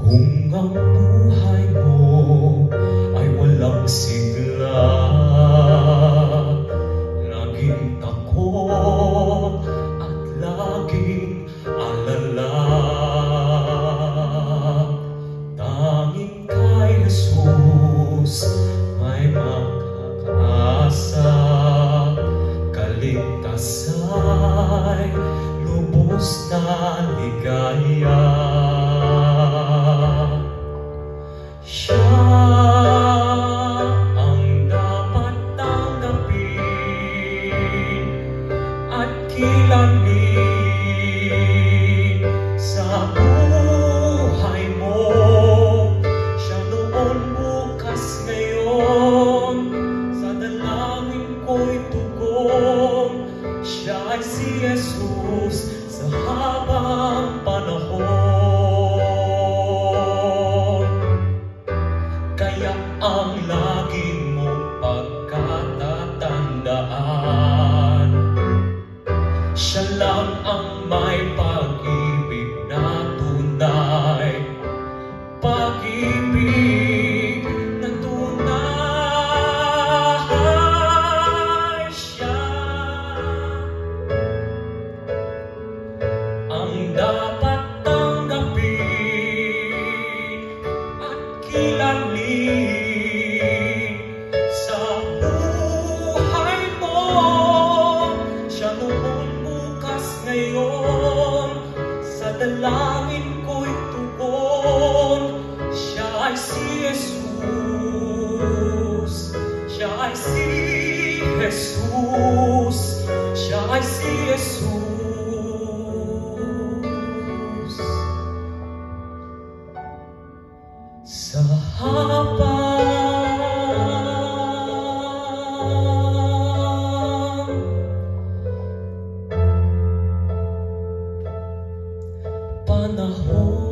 Kung ang buhay mo ay walang sigla, laging takot at laging alala, tanging kay Jesus may makakaasa. Kaligtasa'y lubos na ligaya. Siya ang dapat tanggapin at kilalanin sa buhay mo. Siya noon, bukas, ngayon, sa dalangin ko'y tugon. Siya ay si Jesus sa habang panahon. Kaya ang lagi mong pagkatatandaan, siya lang ang may pag-ibig na tunay, pag-ibig na tunay. Siya ang dapat tanggapin at kilalanin sa buhay mo. Siya noon, bukas, ngayon, sa dalangin ko'y tugon. Siya ay si Jesus. Siya ay si Jesus. Siya ay si Jesus. Sa habang panahon.